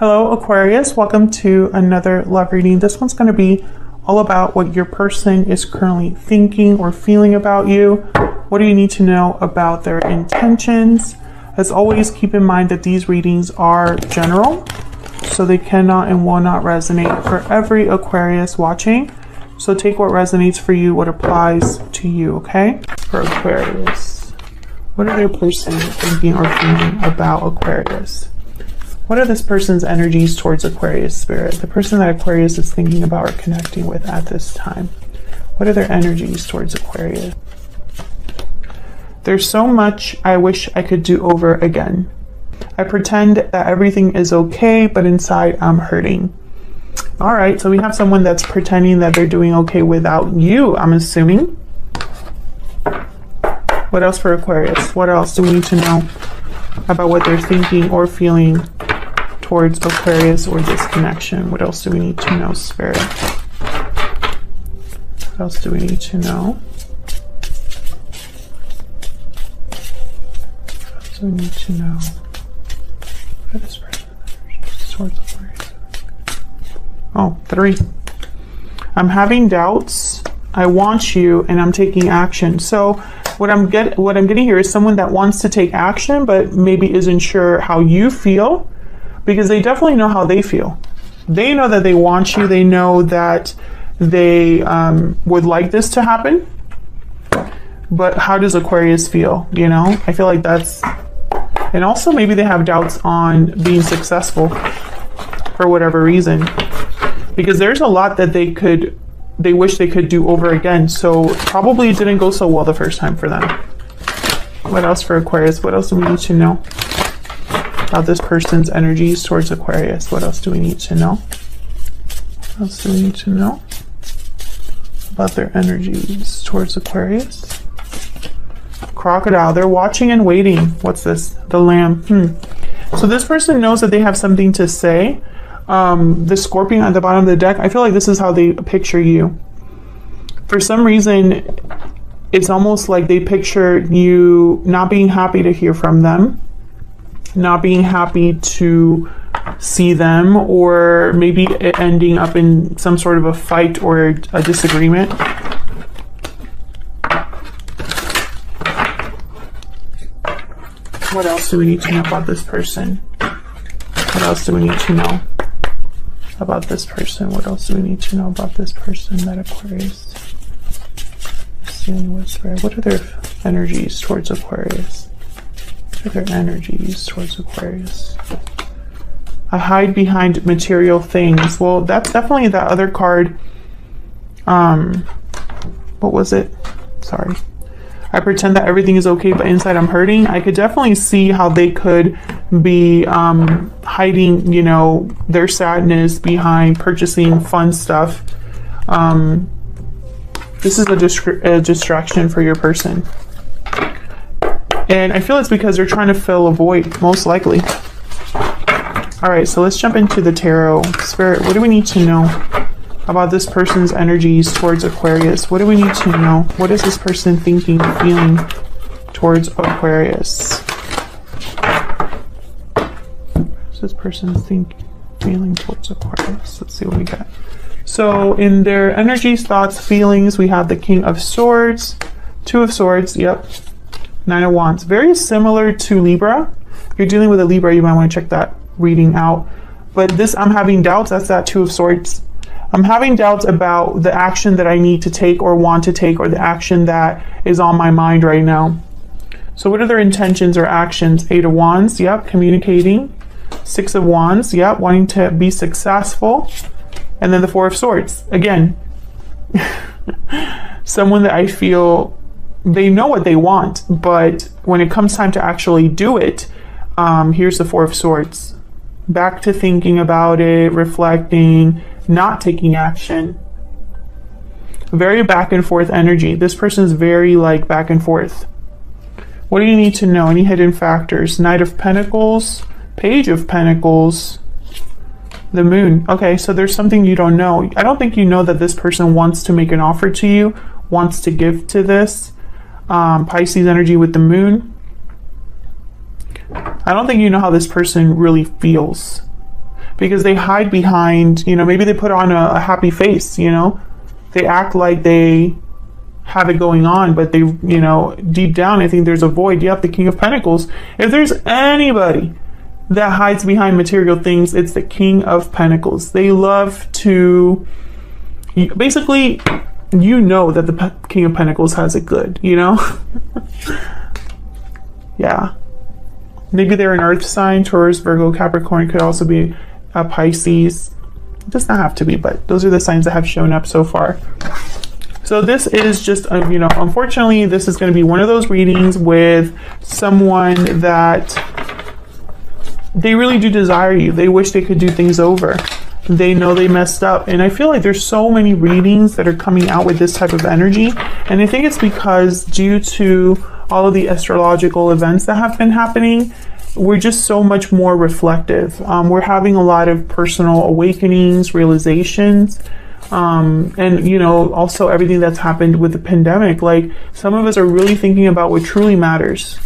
Hello Aquarius, welcome to another love reading. This one's going to be all about what your person is currently thinking or feeling about you. What do you need to know about their intentions? As always, keep in mind that these readings are general, so they cannot and will not resonate for every Aquarius watching. So take what resonates for you, what applies to you, okay? For Aquarius, what are their person thinking or feeling about Aquarius? What are this person's energies towards Aquarius spirit? The person that Aquarius is thinking about or connecting with at this time. What are their energies towards Aquarius? There's so much I wish I could do over again. I pretend that everything is okay, but inside I'm hurting. All right, so we have someone that's pretending that they're doing okay without you, I'm assuming. What else for Aquarius? What else do we need to know about what they're thinking or feeling towards Aquarius or this connection? What else do we need to know, Spirit? What else do we need to know? What else do we need to know? What is this person towards Aquarius? Oh, 3. I'm having doubts. I want you, and I'm taking action. So what I'm getting here is someone that wants to take action, but maybe isn't sure how you feel, because they definitely know how they feel. They know that they want you. They know that they would like this to happen. But how does Aquarius feel? You know, I feel like that's, and also maybe they have doubts on being successful for whatever reason, because there's a lot that they wish they could do over again. So probably it didn't go so well the first time for them. What else for Aquarius? What else do we need to know about this person's energies towards Aquarius? What else do we need to know? What else do we need to know about their energies towards Aquarius? Crocodile, they're watching and waiting. What's this? The Lamb. So this person knows that they have something to say. The Scorpion at the bottom of the deck, I feel like this is how they picture you. For some reason, it's almost like they picture you not being happy to hear from them, not being happy to see them, or maybe it ending up in some sort of a fight or a disagreement. What else do we need to know about this person? What else do we need to know about this person? What else do we need to know about this person that Aquarius is dealing with? What are their energies towards Aquarius? What are their energies towards Aquarius? I hide behind material things. Well, that's definitely that other card. What was it? Sorry. I pretend that everything is okay, but inside I'm hurting. I could definitely see how they could be hiding, you know, their sadness behind purchasing fun stuff. This is a distraction for your person. And I feel it's because they're trying to fill a void, most likely. All right, so let's jump into the tarot. Spirit, what do we need to know about this person's energies towards Aquarius? What do we need to know? What is this person thinking, feeling towards Aquarius? What is this person feeling towards Aquarius? Let's see what we got. So in their energies, thoughts, feelings, we have the King of Swords, 2 of Swords, yep, 9 of Wands. Very similar to Libra. If you're dealing with a Libra, you might want to check that reading out. But this, I'm having doubts, that's that 2 of Swords. I'm having doubts about the action that I need to take or want to take, or the action that is on my mind right now. So what are their intentions or actions? 8 of Wands, yep, communicating. 6 of Wands, yep, wanting to be successful. And then the 4 of Swords. Again, someone that I feel they know what they want, but when it comes time to actually do it, here's the 4 of Swords. Back to thinking about it, reflecting, not taking action. Very back and forth energy. This person is very like back and forth. What do you need to know? Any hidden factors? Knight of Pentacles, Page of Pentacles, the Moon. Okay, so there's something you don't know. I don't think you know that this person wants to make an offer to you, wants to give to this. Pisces energy with the Moon. I don't think you know how this person really feels. because they hide behind, you know, maybe they put on a happy face, you know, they act like they have it going on, but they, you know, deep down, I think there's a void. Yep, the King of Pentacles. If there's anybody that hides behind material things, it's the King of Pentacles. They love to, basically, you know that the King of Pentacles has it good, you know? Yeah. Maybe they're an earth sign. Taurus, Virgo, Capricorn, could also be a Pisces. It does not have to be, but those are the signs that have shown up so far. So this is just, you know, unfortunately, this is going to be one of those readings with someone that they really do desire you. They wish they could do things over. They know they messed up. And I feel like there's so many readings that are coming out with this type of energy. And I think it's because due to all of the astrological events that have been happening, we're just so much more reflective. We're having a lot of personal awakenings, realizations. And you know, also everything that's happened with the pandemic, like some of us are really thinking about what truly matters,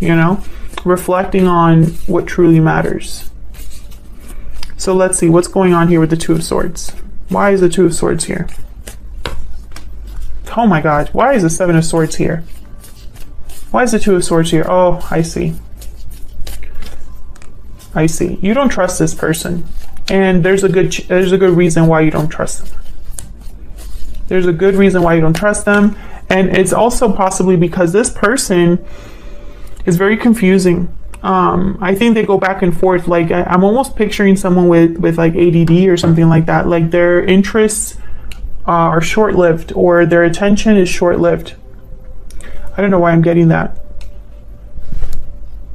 you know, reflecting on what truly matters. So let's see what's going on here with the Two of Swords. Why is the Two of Swords here? Oh my God, why is the Seven of Swords here? Why is the Two of Swords here? Oh, I see. I see. You don't trust this person. And there's a good reason why you don't trust them. There's a good reason why you don't trust them. And it's also possibly because this person is very confusing. I think they go back and forth. Like I'm almost picturing someone with like ADD or something like that. Like their interests are short-lived, or their attention is short-lived. I don't know why I'm getting that.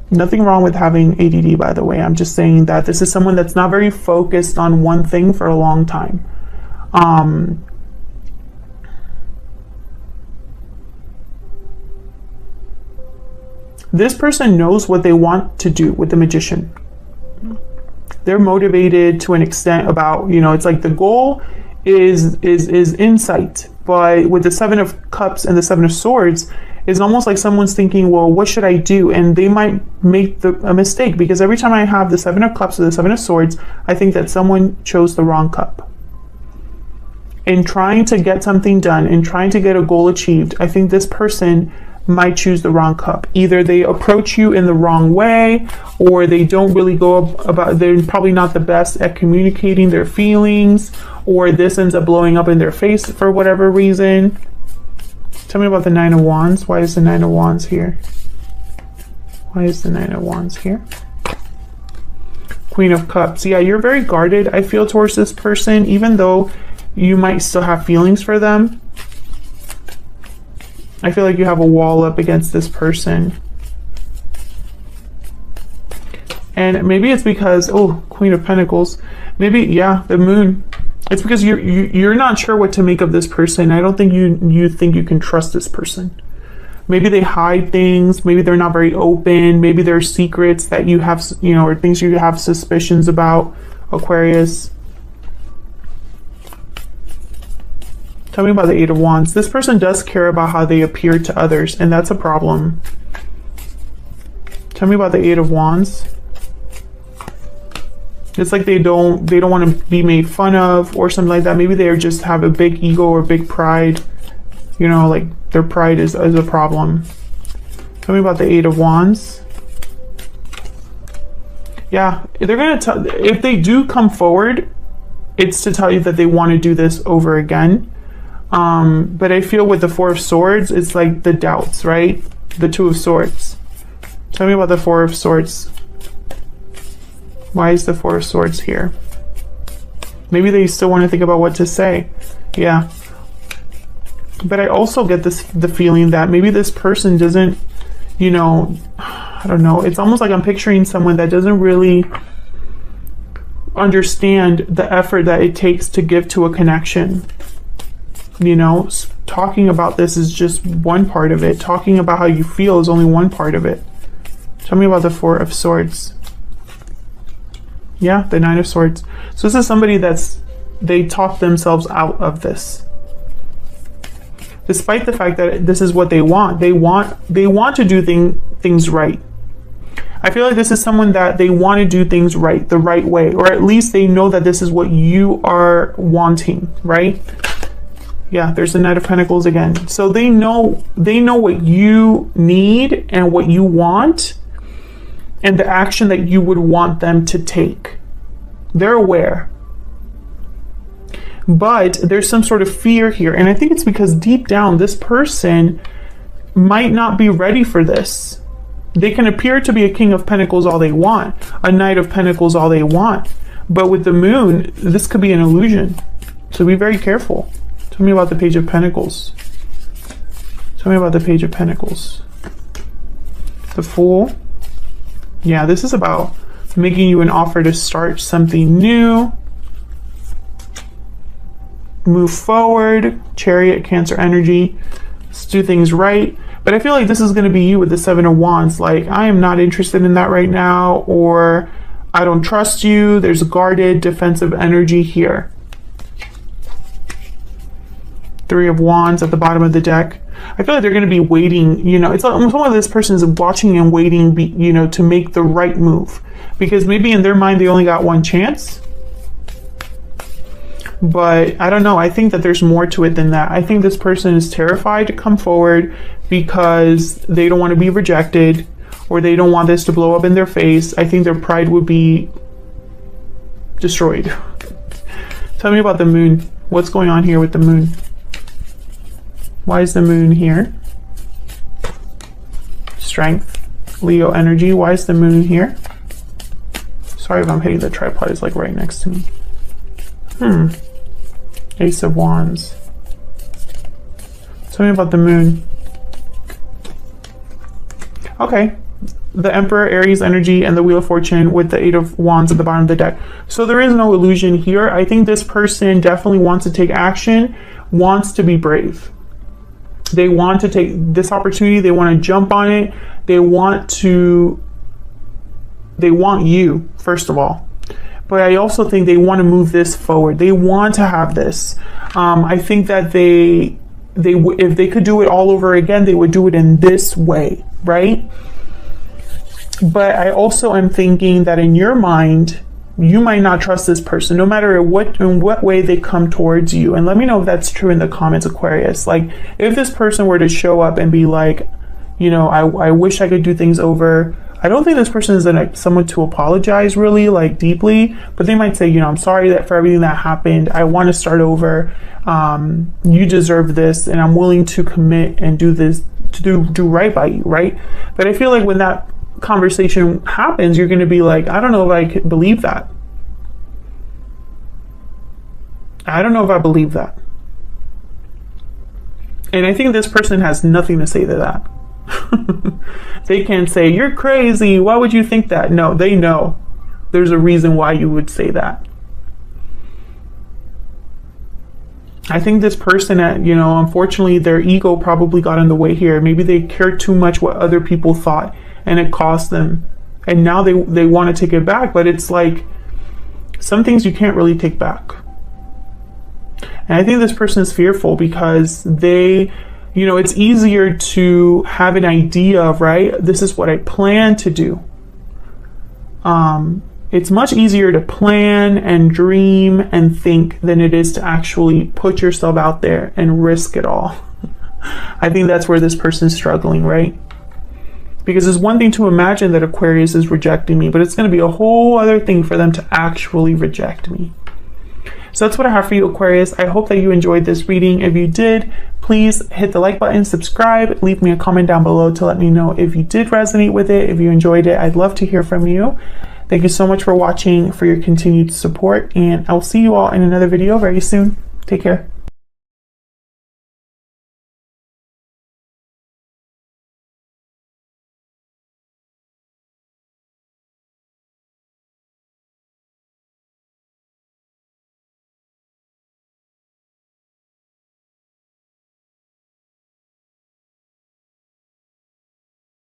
Nothing wrong with having ADD, by the way. I'm just saying that this is someone that's not very focused on one thing for a long time. This person knows what they want to do with the Magician. They're motivated to an extent about, you know, it's like the goal is insight. But with the Seven of Cups and the Seven of Swords, it's almost like someone's thinking, well, what should I do? And they might make a mistake, because every time I have the Seven of Cups or the Seven of Swords, I think that someone chose the wrong cup. In trying to get something done, in trying to get a goal achieved, I think this person might choose the wrong cup. Either they approach you in the wrong way, or they don't really go about, they're probably not the best at communicating their feelings, or this ends up blowing up in their face for whatever reason. Tell me about the Nine of Wands. Why is the Nine of Wands here? Why is the Nine of Wands here? Queen of Cups. Yeah, you're very guarded, I feel, towards this person, even though you might still have feelings for them. I feel like you have a wall up against this person. And maybe it's because, oh, Queen of Pentacles. Maybe, yeah, the Moon. It's because you're not sure what to make of this person. I don't think you think you can trust this person. Maybe they hide things. Maybe they're not very open. Maybe there are secrets that you have, you know, or things you have suspicions about, Aquarius. Tell me about the Eight of Wands. This person does care about how they appear to others, and that's a problem. Tell me about the Eight of Wands. It's like they don't want to be made fun of or something like that. Maybe they just have a big ego or big pride. You know, like their pride is a problem. Tell me about the Eight of Wands. Yeah, they're going to tell, if they do come forward, it's to tell you that they want to do this over again. But I feel with the Four of Swords, it's like the doubts, right? The Two of Swords. Tell me about the Four of Swords. Why is the Four of Swords here? Maybe they still want to think about what to say. Yeah. But I also get the feeling that maybe this person doesn't, you know, I don't know. It's almost like I'm picturing someone that doesn't really understand the effort that it takes to give to a connection. You know, talking about this is just one part of it. Talking about how you feel is only one part of it. Tell me about the Four of Swords. Yeah, the Nine of Swords. So this is somebody they talk themselves out of this. Despite the fact that this is what they want. They want to do things right. I feel like this is someone that they want to do things right, the right way, or at least they know that this is what you are wanting, right? Yeah, there's the Knight of Pentacles again. So they know what you need and what you want and the action that you would want them to take. They're aware. But there's some sort of fear here. And I think it's because deep down, this person might not be ready for this. They can appear to be a King of Pentacles all they want, a Knight of Pentacles all they want. But with the Moon, this could be an illusion. So be very careful. Tell me about the Page of Pentacles. Tell me about the Page of Pentacles. The Fool. Yeah, this is about making you an offer to start something new. Move forward. Chariot, Cancer energy. Let's do things right. But I feel like this is going to be you with the Seven of Wands. Like, I am not interested in that right now, or I don't trust you. There's a guarded, defensive energy here. Three of Wands at the bottom of the deck. I feel like they're going to be waiting, you know, it's like some of this person is watching and waiting, you know, to make the right move. Because maybe in their mind, they only got one chance. But I don't know. I think that there's more to it than that. I think this person is terrified to come forward because they don't want to be rejected, or they don't want this to blow up in their face. I think their pride would be destroyed. Tell me about the Moon. What's going on here with the Moon? Why is the Moon here? Strength, Leo energy. Why is the Moon here? Sorry if I'm hitting the tripod. It's like right next to me. Ace of Wands. Tell me about the Moon. Okay. The Emperor, Aries energy, and the Wheel of Fortune with the Eight of Wands at the bottom of the deck. So there is no illusion here. I think this person definitely wants to take action, wants to be brave. They want to take this opportunity. They want to jump on it. They want you, first of all. But I also think they want to move this forward. They want to have this. I think that if they could do it all over again, they would do it in this way, right? But I also am thinking that in your mind, you might not trust this person, no matter in what way they come towards you. And let me know if that's true in the comments, Aquarius. Like, if this person were to show up and be like, you know, I wish I could do things over. I don't think this person is someone to apologize really, like, deeply, but they might say, you know, I'm sorry that for everything that happened. I want to start over. You deserve this, and I'm willing to commit and do this, to do right by you, right? But I feel like when that conversation happens, you're going to be like, I don't know if I could believe that. I don't know if I believe that. And I think this person has nothing to say to that. They can say, you're crazy, why would you think that? No, they know there's a reason why you would say that. I think this person, you know, unfortunately their ego probably got in the way here. Maybe they cared too much what other people thought, and it cost them, and now they want to take it back. But it's like, some things you can't really take back. And I think this person is fearful because they, you know, it's easier to have an idea of, right, this is what I plan to do. It's much easier to plan and dream and think than it is to actually put yourself out there and risk it all. I think that's where this person is struggling, right? Because it's one thing to imagine that Aquarius is rejecting me, but it's going to be a whole other thing for them to actually reject me. So that's what I have for you, Aquarius. I hope that you enjoyed this reading. If you did, please hit the like button, subscribe, leave me a comment down below to let me know if you did resonate with it, if you enjoyed it. I'd love to hear from you. Thank you so much for watching, for your continued support, and I'll see you all in another video very soon. Take care.